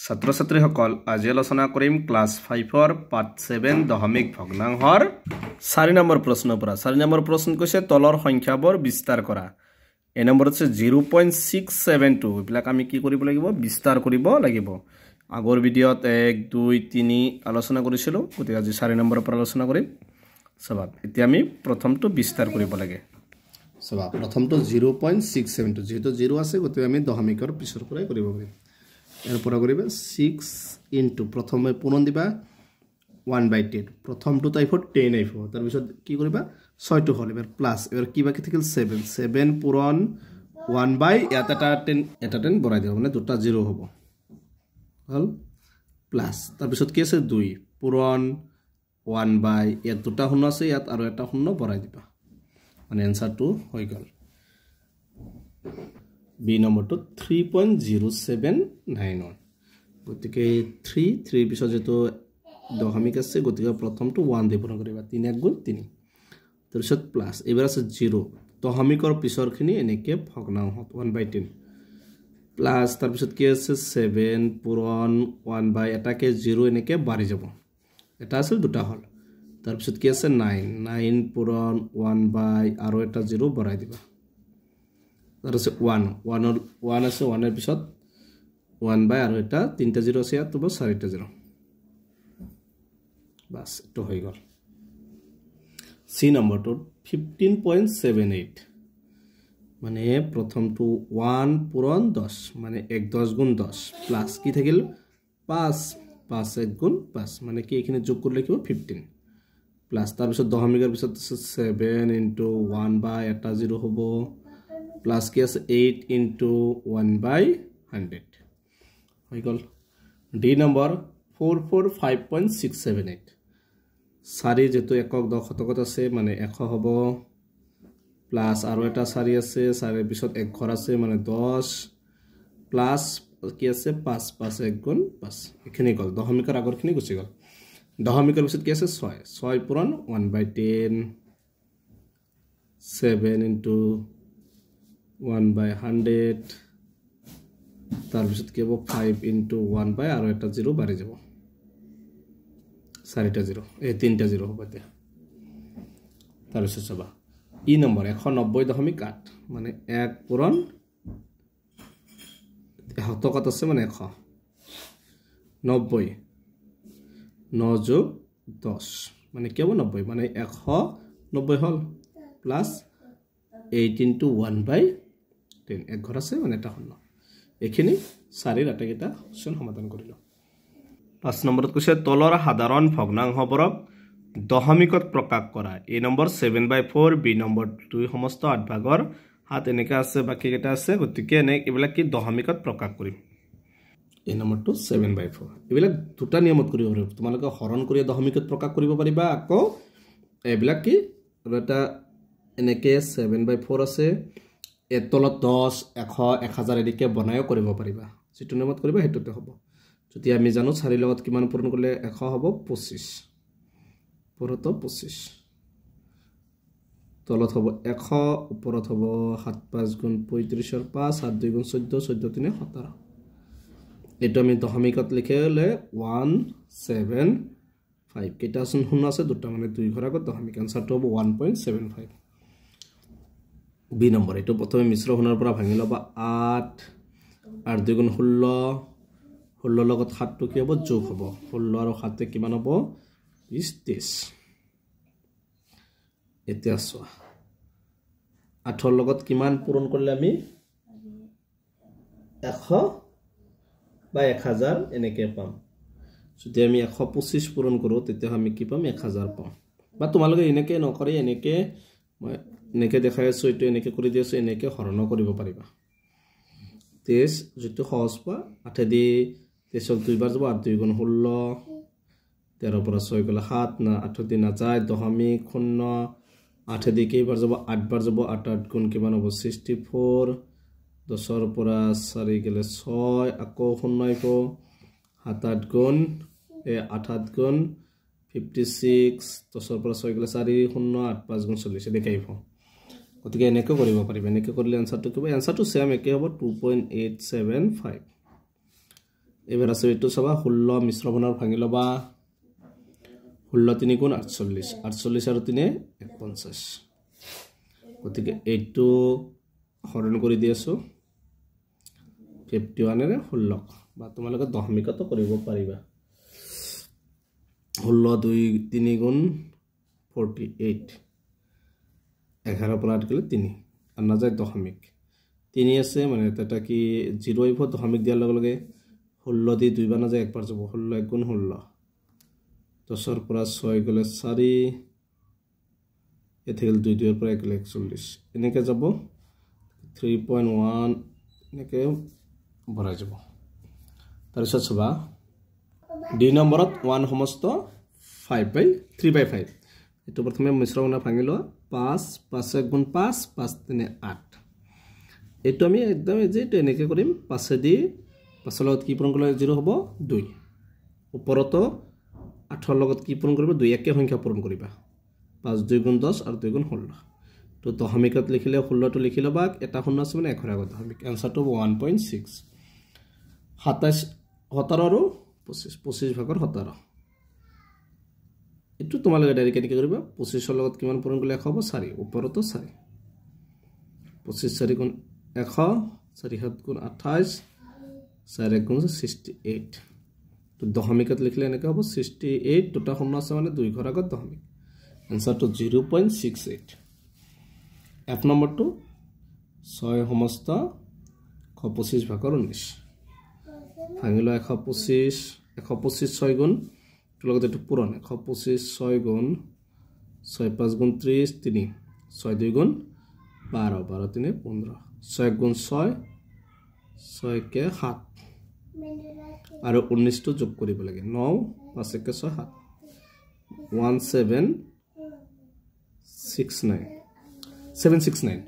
ছাত্ৰ ছাত্ৰীসকল আজি আলোচনা কৰিম ক্লাছ 5ৰ পাৰ্ট 7 দশমিক ভগ্নাংশৰ 4 নম্বৰ প্ৰশ্নৰ পৰা 4 নম্বৰ প্ৰশ্ন কৈছে তলৰ সংখ্যাবোৰ বিস্তাৰ কৰা এ নম্বৰ আছে 0.672 এবিলাক আমি কি কৰিব লাগিব বিস্তাৰ কৰিব লাগিব আগৰ ভিডিঅত 1 2 3 আলোচনা কৰিছিলো গতি আজি 4 নম্বৰৰ পৰা আলোচনা কৰিম সবাব এতিয়া আমি প্ৰথমটো বিস্তাৰ কৰিব লাগে সবাব প্ৰথমটো 0.672 যেহেতু 0 আছে গতি আমি দশমিকৰ পিছৰ পৰাই কৰিব পাৰিম এরপর করিবা 6 ইনটু প্রথমে পূরণ দিবা 1/10 প্রথমটো টাইপ 10 আইব তার পিছত কি করিবা 6 টু হল এবার প্লাস এবার কি বাকি থাকিল 7 পূরণ 1 বাই এটা 10 বড়াই দিব মানে দুটা 0 হ'ব হল প্লাস তার পিছত কি আছে 2 পূরণ 1 বাই এত দুটা শূন্য আছে ইয়াত আৰু এটা শূন্য বড়াই দিবা মানে आंसरটো হৈ গল B number to 3.0791 গতিকে 3 পিছত যেটো দশমিক আছে গতিকে প্ৰথমটো 1 দি পূৰণ কৰিবা 3 1 গুণ 3 তাৰপিছত প্লাস এবাৰ আছে 0 দশমিকৰ পিছৰখিনি এনেকে ভগ্নাংশত 1/10 প্লাস তাৰপিছত কি আছে 7 পূৰণ 1 বাই এটাকে 0 এনেকে বাঢ়ি যাব এটা আছিল দুটা হল তাৰপিছত কি আছে 9 পূৰণ 1 বাই আৰু এটা 0 বঢ়াই দিবা That is 1 আছে 1 এর পিছত 1 বাই আর এটা তিনটা 0 আছে তো 4টা 0 বাস তো হয়ে গেল সি নম্বরটো 15.78 মানে প্রথমটো 1 পূরণ 10 মানে 1 10 গুণ 10 প্লাস কি থাকিল 5 1 গুণ 5 মানে কি এখানে যোগ করলে কি 15 প্লাস তার পিছত দশমিকের পিছত 7 ইনটু 1 বাই এটা 0 হবো প্লাস কি আছে 8 into 1 by 100 হই গল ডি নম্বর 445.678 সারি যেটো একক দশতকত আছে মানে 100 হ'ব প্লাস আৰু এটা সাৰি আছে সাৰিৰ পিছত এক ঘৰ আছে মানে 10 প্লাস কি আছে 5 1 গুণ 5 এখানে গল দশমিকৰ আগৰখিনি গুছি গল দশমিকৰ পিছত কি আছে 6 পূৰণ 1/10 7 into 1 by 100 তার পিছত কি হবে 5 into 1 by আর একটা 0 বাড়ি যাব 4টা 0 এই তিনটা 0 হবে তে তার পিছত চাবা ই নম্বৰ 190.8 মানে 1 পূরণ কত আছে মানে 100 90 9 যোগ 10 মানে কি হবে 90 মানে 190 হল প্লাস 8 into 1 by 10 এক ঘর আছে মানে এটা শূন্য এখিনি চাৰিৰ আটাইকেইটা কোৱেশ্চন সমাধান কৰিলো 5 নম্বৰত কৈছে তলৰ সাধাৰণ ভগ্নাংশবোৰক দশমিকত প্ৰকাশ কৰা এ নম্বৰ 7/4 বি নম্বৰ 2 সমস্ত 8 ভাগৰ 7 এনেকা আছে বাকি কেইটা আছে গতিকে এনে এবিলাক কি দশমিকত প্ৰকাশ কৰিম এ নম্বৰটো 7/4 এবিলাক দুটা নিয়মত কৰিব পাৰিব তোমালোকে হৰণ কৰি দশমিকত প্ৰকাশ কৰিব পাৰিবা আকৌ এবিলাক কি এটা এনেকে 7/4 আছে এতলত 10 100 1000 এদিকে বনায়ও কৰিব পাৰিবা যেটো নিয়মত কৰিবা হেতুতে হ'ব যদি আমি জানো 4 লগত কিমান পূৰণ কৰিলে 100 হ'ব 25 পৰতো 25 তলত হ'ব 100 ওপৰত হ'ব 7 5 গুণ 35 ৰ 5 7 2 গুণ 14 14 3 17 এটো আমি দশমিকত লিখেলে 175 কেটা শূন্য আছে দুটা মানে দুই ঘৰ আগত দশমিক আনসাৰটো হ'ব 1.75 বি নম্বৰ এটো প্ৰথমে মিশ্ৰ ঘনৰ পৰা ভাঙি লবা 8 আর 2 গুণ 16 লগত 7 টো কি হ'ব যোগ হ'ব 16 আৰু 7 কিমান হ'ব 20 এতিয়া চোৱা 8 লগত কিমান পূৰণ কৰিলে আমি 100 বা 1000 এনেকে পাম যদি আমি 125 পূৰণ কৰো তেতিয়া আমি কি পাম 1000 পাম বা তোমালোকে এনেকে নকৰি এনেকে মই এনেকে দেখাই আছো এটো এনেকে কৰি দিছো এনেকে হৰণ কৰিব পাৰিবা 23 যেটো সহজ পা 8 দি 23 দুইবাৰ যাব 8 2 গুণ 16 13 পৰা 6 গলে 7 না 8 দি না যায় দশমিক 0 8 দি কেইবাৰ যাব 8 বাৰ যাব 8 8 গুণ কিমান হ'ব 64 10 ৰ পৰা 4 গলে 6 আকৌ 0 আইব 7 8 গুণ 8 8 গুণ 56 10 ৰ পৰা 6 গলে 4 0 8 5 গুণ 40 দেখাইব গতিকে এনেকৈ কৰিব পাৰিব এনেকৈ কৰিলে আনসাৰটো কি হ'ব আনসাৰটো সেম একে হ'ব 2.875 এবাৰ আছে এইটো চাবা 16 মিশ্ৰ বৰ্ণৰ ভাঙি লবা 16 3 গুণ 48 48 আৰু 3 51 গতিকে এইটো হৰণ কৰি দি আছো 51 এৰে 16 বা তোমালোকে দশমিকতো কৰিব পাৰিবা 16 2 3 গুণ 48 11 পৰা আটকলে 3 আর না যায় দশমিক 3 আছে মানে এটা কি 0 আইব দশমিক দিয়াৰ লগে লগে 16 দি দুইবাৰ না যায় একবাৰ যাব 16 1 গুণ 16 10 ৰ পৰা 6 গলে 4 এথেল 2 2 ৰ পৰা 141 এনেকে যাব 3.1 এনেকে বঢ়াই যাব তাৰপিছত চাবা ডি নম্বৰত 1 সমস্ত 3/5 এটো প্ৰথমে মিশ্ৰ বৰ্ণ ভাঙি লোৱা 5 5 1 গুণ 5 5 3 8 এটো আমি একদম যেটো এনেকে কৰিম 5 দি 5 লগত কি পূৰণ কৰিলে 0 হ'ব 2 ওপৰতো 8 লগত কি পূৰণ কৰিবা 2 একে সংখ্যা পূৰণ কৰিবা 5 2 গুণ 10 আৰু 2 গুণ 16 তো দশমিকত লিখিলে 16 টো লিখি লবা এটা শূন্য আছে মানে 1 আগত দশমিক आंसरটো 1.6 27 17 আৰু 25 ভাগৰ 17 এটো তোমালোকে ডাইৰেক্ট কি কৰিবা 25 ৰ লগত কিমান পূৰণ কৰিলে 1 হ'ব 4 ওপৰতো 4 25 4 গুণ 100 4 7 গুণ 28 4 1 গুণ 68 তো দশমিকত লিখলে এনেকৈ হ'ব 68 দুটা শূন্য আছে মানে 2 ঘৰ আগত দশমিক आंसरটো 0.68 এফ নম্বৰটো 6 সমস্ত 125 ভাগৰ 19 ভাঙিলো 125 6 গুণ তো লগত এটো পূৰণ 125 6 গুণ 6 5 গুণ 30 3 6 2 গুণ 12 12 3 15 6 গুণ 6 6 কে 7 আৰু 19 টো যোগ কৰিব লাগে 9 5 কে 6 7 769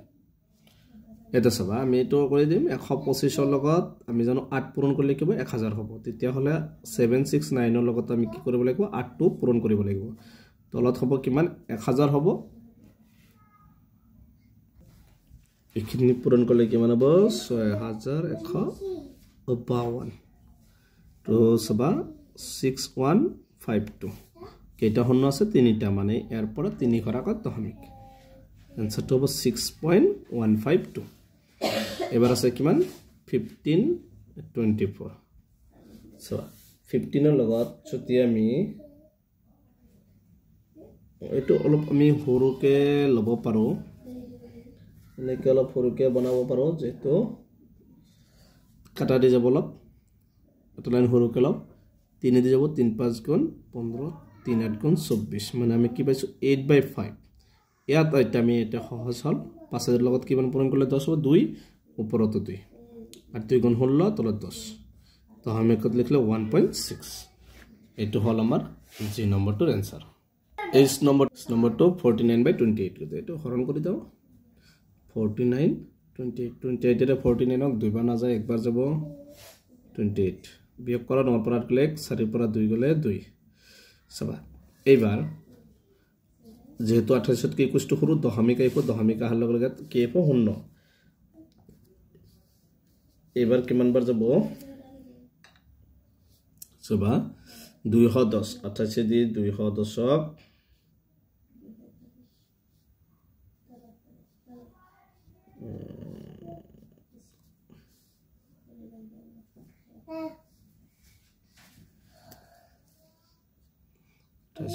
এটা সবা আমি এটো কৰি দিম 125 ৰ লগত আমি জানো 8 পূৰণ কৰিলে কি হ'ব 1000 হ'ব তেতিয়া হলে 769 ৰ লগত আমি কি কৰিব লাগিব 8 টো পূৰণ কৰিব লাগিব তলত হ'ব কিমান 1000 হ'ব এখিনি পূৰণ কৰিলে কিমান হ'ব 6152 তো সবা 6152 কেইটা শূন্য আছে তিনিটা মানে ইয়াৰ পৰা 3 ঘৰ আগত দশমিক आंसरটো হ'ব 6.152 এবাৰ আছে কিমান 1524 সো 15 ৰ লগত যদি আমি এটো অলপ আমি হৰুকে লব পাৰো এনেকে অলপ হৰুকে বনাব পাৰো যেটো কাটা দি যাব অলপ এটা লাইন হৰুকে লব 3 দি যাব 3 5 গুণ 15 3 8 গুণ 24 মানে আমি কি পাইছো 8/5 ইয়াত এটা আমি এটা সহজ হল 5 এর লগত কিমান পূরণ করলে 10 হবে 2 উপরত 2 আর 2 গুণ 16 তলত 10 তো আমি কত লিখলে 1.6 এটো হল আমার জি নম্বরটোর आंसर এইচ নম্বরটো 49/28 এটো হরণ কৰি দাও 49 28 এৰ 49 ক দুইবাৰ না যায় একবাৰ যাব 28 বিয়োগ কৰা 9 পৰা ক্লিক 4 পৰা 2 গলে 2 সবা এইবাৰ যেহেতু 28 কে 21 সৰু দশমিক আইব দশমিক আহাৰ লগে লগে কে আইব শূন্য এবাৰ কিমান বাৰ যাব সবা 210 28 দি 210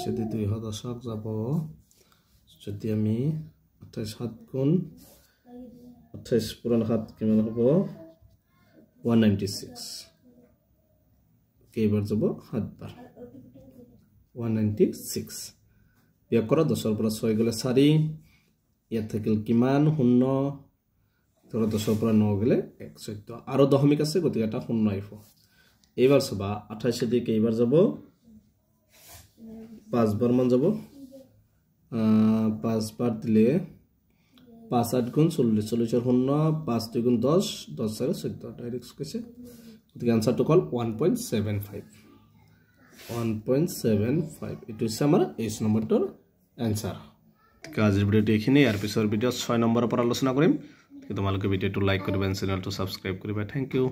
যদি 210 যাব যদি আমি 28 7 গুণ 28 পুরন 7 কিমান হ'ব 196 কেইবাৰ যাব 7 বাৰ 196 বিয়োগ কৰা 10 ৰ পৰা 6 গলে 4 ইয়াত থাকিল কিমান শূন্য ধৰ 10 ৰ পৰা 9 গলে 14 আৰু দশমিক আছে গতিকে এটা শূন্য আইব এইবাৰ সবা 28 দি কেইবাৰ যাব 5 बार মান যাব 5 बार দিলে 5 8 গুণ 40 40 এর শূন্য 5 2 গুণ 10 10 এর 14 ডাইরেক্ট কইছে গতিকে आंसरটো কল 1.75 এটো হচ্ছে আমাৰ এইচ নম্বৰটোৰ आंसर আজিৰ ভিডিওটো এখিনি ইয়াৰ পিছৰ ভিডিও 6 নম্বৰৰ পৰা আলোচনা কৰিম তোমালোকে ভিডিওটো লাইক কৰিবা চেনেলটো সাবস্ক্ৰাইব কৰিবা থ্যাংক ইউ